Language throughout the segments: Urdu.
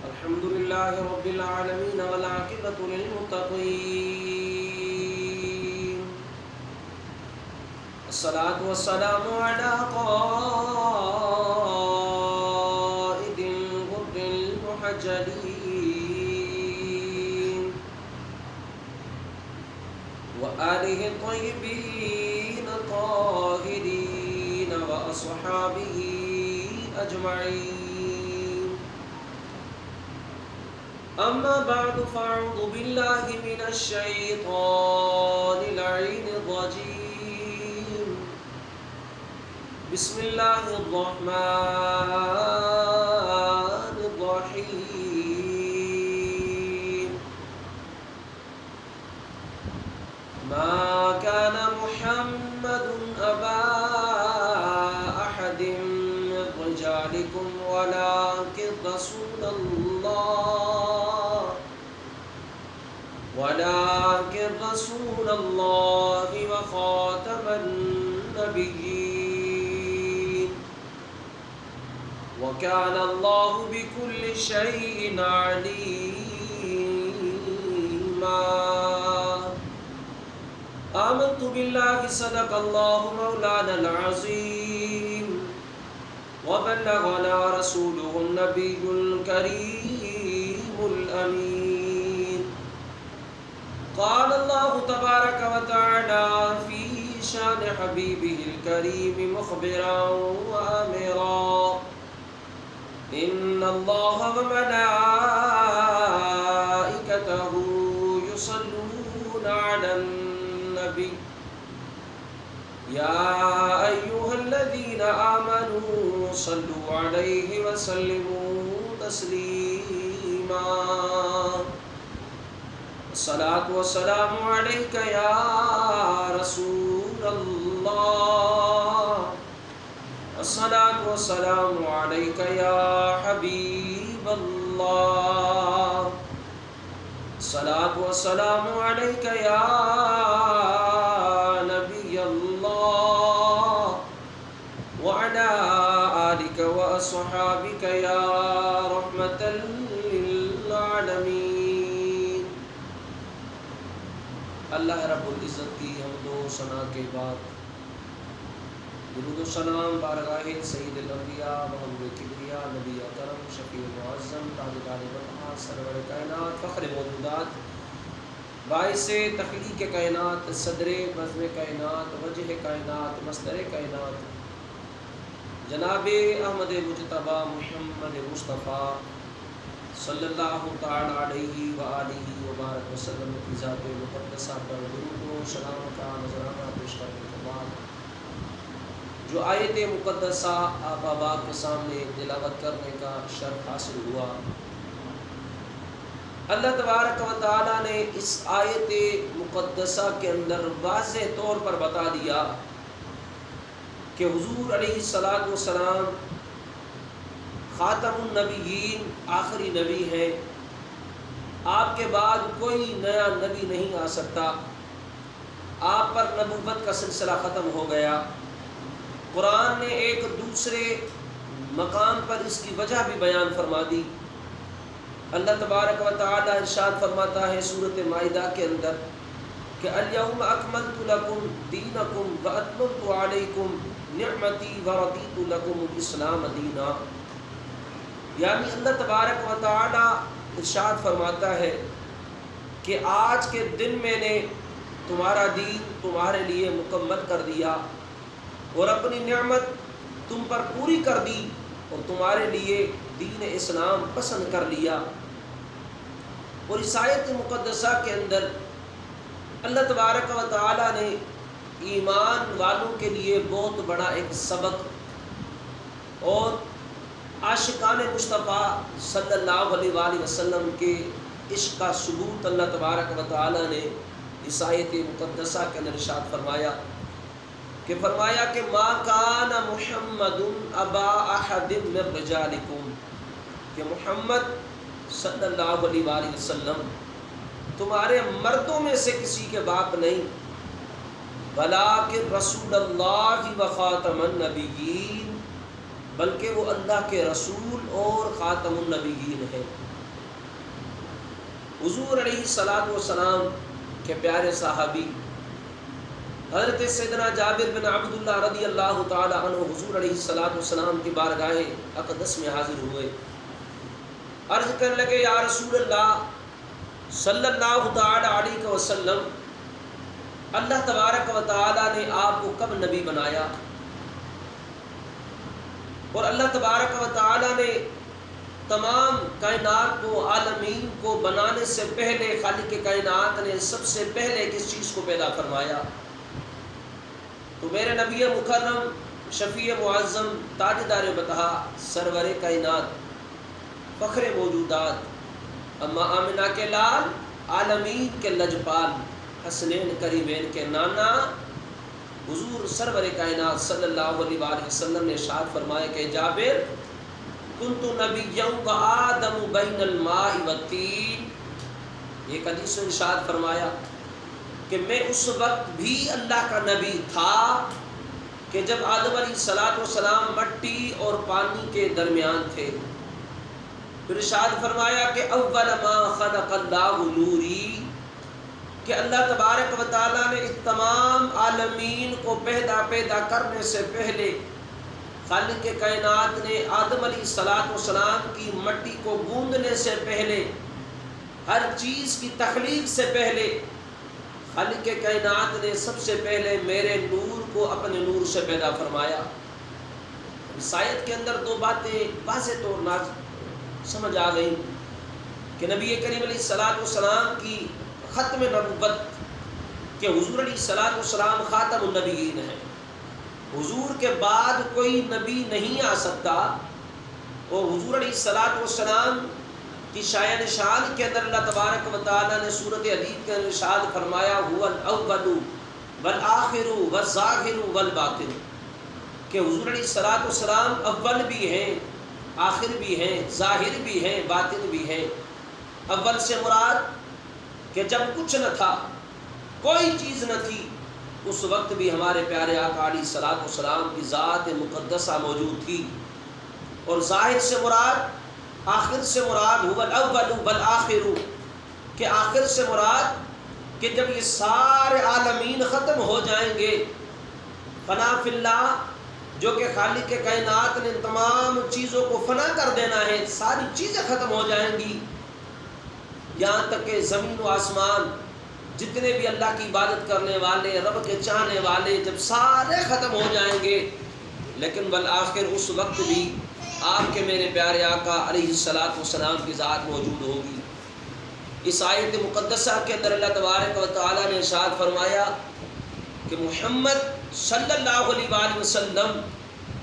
الحمد لله رب العالمين والعاقبة للمتقين الصلاة والسلام على قائد الغر المحجلين وآله الطيبين الطاهرين وأصحابه أجمعين أما بعد فأعوذ بالله من الشيطان اللعين الرجيم بسم الله الرحمن الرحيم ما كان محمد أبا أحد من رجالكم ولكن رسول الله وخاتم النبيين وكان الله بكل شيء عليما آمنت بالله صدق الله مولانا العظيم وبلغنا رسوله النبي الكريم الأمين قال الله تبارك وتعالى في شان حبيبه الكريم مخبرا وآمرا إن الله وملائكته يصلون على النبي يا أيها الذين آمنوا صلوا عليه وسلموا تسليما الصلاة والسلام عليك يا رسول الله الصلاة والسلام عليك يا حبيب الله الصلاة والسلام عليك يا نبي الله وعلى آلك وأصحابك يا رحمة للعالمين اللہ رب العزت کی حمد و ثنا کے بعد درود و سلام بارگاہ سید الانبیاء محمد کبریا نبی اکرم شفیع معظم تاجدار بطحا سرور کائنات فخر موجودات باعث تخلیق کائنات صدر بزم کائنات وجہ کائنات مصدر کائنات جناب احمد مجتبی محمد مصطفیٰ صلی اللہ تعالی علیہ وآلہ وبارک وسلم کی ذات مقدسہ پر درود و سلام کا نذرانہ پیش کرنے کے بعد جو آیت مقدسہ آپ آباد کے سامنے تلاوت کرنے کا شرف حاصل ہوا، اللہ تبارک و تعالی نے اس آیت مقدسہ کے اندر واضح طور پر بتا دیا کہ حضور علیہ السلام خاتم النبیین آخری نبی ہے، آپ کے بعد کوئی نیا نبی نہیں آ سکتا، آپ پر نبوت کا سلسلہ ختم ہو گیا۔ قرآن نے ایک دوسرے مقام پر اس کی وجہ بھی بیان فرما دی۔ اللہ تبارک و تعالی ارشاد فرماتا ہے سورۃ مائدہ کے اندر کہ الیوم اکملت لکم دینکم واتممت علیکم نعمتی ورضیت لکم الاسلام دینا، یعنی اللہ تبارک و تعالی ارشاد فرماتا ہے کہ آج کے دن میں نے تمہارا دین تمہارے لیے مکمل کر دیا اور اپنی نعمت تم پر پوری کر دی اور تمہارے لیے دین اسلام پسند کر لیا۔ اور اس آیت مقدسہ کے اندر اللہ تبارک و تعالی نے ایمان والوں کے لیے بہت بڑا ایک سبق اور عاشقان مصطفیٰ صلی اللہ علیہ وآلہ وسلم کے عشق کا ثبوت اللہ تبارک و تعالی نے اس آیت مقدسہ کے اندر ارشاد فرمایا کہ ما کان محمد ابا احد من رجالکم، کہ محمد صلی اللہ علیہ وآلہ وسلم تمہارے مردوں میں سے کسی کے باپ نہیں، ولیکن رسول اللہ و خاتم النبیین، بلکہ وہ اللہ کے رسول اور خاتم النبیین ہیں۔ حضور علیہ الصلوۃ والسلام کے پیارے صحابی حضرت سیدنا جابر بن عبداللہ رضی اللہ تعالی عنہ حضور علیہ الصلوۃ والسلام کی بارگاہ اقدس میں حاضر ہوئے، عرض کرنے لگے یا رسول اللہ صلی اللہ تعالی علیہ وسلم، اللہ تبارک و تعالی نے آپ کو کب نبی بنایا؟ اور اللہ تبارک و تعالی نے تمام کائنات کو، عالمین کو بنانے سے پہلے خالق کائنات نے سب سے پہلے کس چیز کو پیدا فرمایا؟ تو میرے نبی مکرم، شفیع معظم، تاجدار بطحا، سرور کائنات، فخر موجودات، اما آمنہ کے لال، عالمین کے لجپال، حسنین کریمین کے نانا، حضور سرور کائنات صلی اللہ علیہ وآلہ وسلم نے ارشاد فرمایا کہ جابر کنت نبیًا وآدم بین الماء والطین، یہ حدیث میں ارشاد فرمایا کہ میں اس وقت بھی اللہ کا نبی تھا کہ جب آدم علیہ الصلوۃ والسلام مٹی اور پانی کے درمیان تھے۔ پھر ارشاد فرمایا کہ اول ما خلق اللہ نوری، کہ اللہ تبارک و تعالیٰ نے اس تمام عالمین کو پیدا کرنے سے پہلے خالق کائنات نے آدم علیہ الصلوۃ والسلام کی مٹی کو گوندنے سے پہلے، ہر چیز کی تخلیق سے پہلے، خالق کائنات نے سب سے پہلے میرے نور کو اپنے نور سے پیدا فرمایا۔ اس آیت کے اندر دو باتیں واضح طور سمجھ آ گئی کہ نبی کریم علیہ الصلوۃ والسلام کی ختم نبوت، کہ حضور علیہ الصلوۃ والسلام خاتم النبیین ہیں، حضور کے بعد کوئی نبی نہیں آ سکتا، اور حضور علیہ الصلوۃ والسلام کی شایہ نشان کے اندر اللہ تبارک و تعالیٰ نے سورۃ حدید کے اندر ارشاد فرمایا هو الاول والآخر والظاہر والباطن، کہ حضور علیہ الصلوۃ والسلام اول بھی ہیں، آخر بھی ہیں، ظاہر بھی ہیں، باطن بھی ہیں۔ اول سے مراد کہ جب کچھ نہ تھا، کوئی چیز نہ تھی، اس وقت بھی ہمارے پیارے آقا علیہ الصلوۃ والسلام کی ذات مقدسہ موجود تھی۔ اور ظاہر سے مراد، آخر سے مراد هو الاول والآخر، کہ آخر سے مراد کہ جب یہ سارے عالمین ختم ہو جائیں گے، فنا فی اللہ، جو کہ خالق کے کائنات نے تمام چیزوں کو فنا کر دینا ہے، ساری چیزیں ختم ہو جائیں گی، یہاں تک کہ زمین و آسمان، جتنے بھی اللہ کی عبادت کرنے والے، رب کے چاہنے والے، جب سارے ختم ہو جائیں گے، لیکن بالآخر اس وقت بھی آپ کے میرے پیارے آقا علیہ الصلوۃ والسلام کی ذات موجود ہوگی۔ اس آیت مقدسہ کے اندر اللہ تبارک و تعالیٰ نے ارشاد فرمایا کہ محمد صلی اللہ علیہ وآلہ وسلم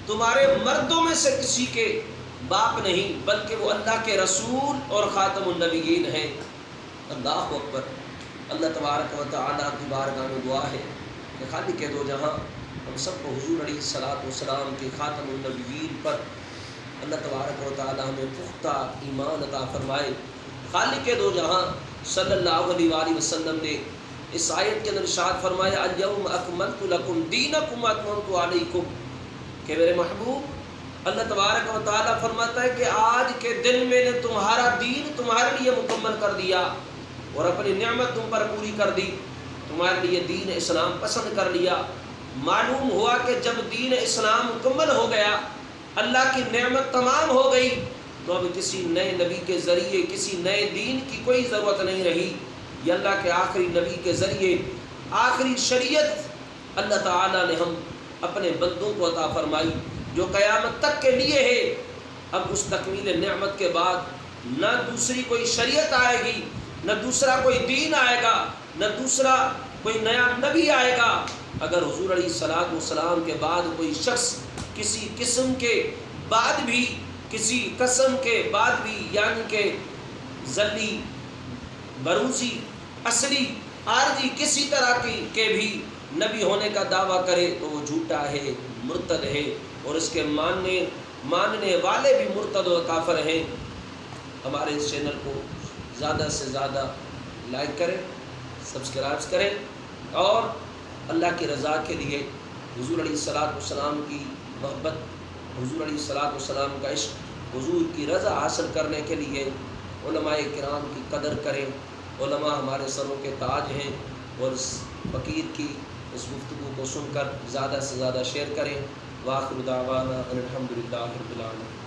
تمہارے مردوں میں سے کسی کے باپ نہیں، بلکہ وہ اللہ کے رسول اور خاتم النبیین ہیں۔ اللہ اکبر۔ اللہ تبارک و تعالیٰ کی بارگاہ میں دعا ہے کہ خالق کے دو جہاں ہم سب کو حضور علیہ الصلوۃ والسلام کے خاتم النبیین پر اللہ تبارک و تعالیٰ ہمیں پختہ ایمان عطا فرمائے۔ خالق کے دو جہاں صلی اللہ علیہ وآلہ وسلم نے اس آیت کے اندر ارشاد فرمایا الیوم اکملت لکم دینکم واتممت علیکم، کہ میرے محبوب اللہ تبارک و تعالیٰ فرماتا ہے کہ آج کے دن میں نے تمہارا دین تمہارے لیے مکمل کر دیا اور اپنی نعمت تم پر پوری کر دی، تمہارے لیے دین اسلام پسند کر لیا۔ معلوم ہوا کہ جب دین اسلام مکمل ہو گیا، اللہ کی نعمت تمام ہو گئی، تو اب کسی نئے نبی کے ذریعے کسی نئے دین کی کوئی ضرورت نہیں رہی۔ یہ اللہ کے آخری نبی کے ذریعے آخری شریعت اللہ تعالیٰ نے ہم اپنے بندوں کو عطا فرمائی، جو قیامت تک کے لیے ہے۔ اب اس تکمیل نعمت کے بعد نہ دوسری کوئی شریعت آئے گی، نہ دوسرا کوئی دین آئے گا، نہ دوسرا کوئی نیا نبی آئے گا، اگر حضور علیہ الصلوۃ والسلام کے بعد کوئی شخص کسی قسم کے بعد بھی، کسی قسم کے بعد بھی، یعنی کہ ذلی، بروزی، اصلی، عارضی کسی طرح کے بھی نبی ہونے کا دعویٰ کرے تو وہ جھوٹا ہے، مرتد ہے، اور اس کے ماننے والے بھی مرتد و کافر ہیں۔ ہمارے اس چینل کو زیادہ سے زیادہ لائک کریں، سبسکرائب کریں، اور اللہ کی رضا کے لیے حضور علیہ الصلوۃ والسلام کی محبت حضور علیہ الصلوۃ والسلام کا عشق، حضور کی رضا حاصل کرنے کے لیے علماء کرام کی قدر کریں۔ علماء ہمارے سروں کے تاج ہیں، اور اس فقیر کی اس گفتگو کو سن کر زیادہ سے زیادہ شیئر کریں۔ وآخر دعوانا ان الحمد للہ رب العالمین۔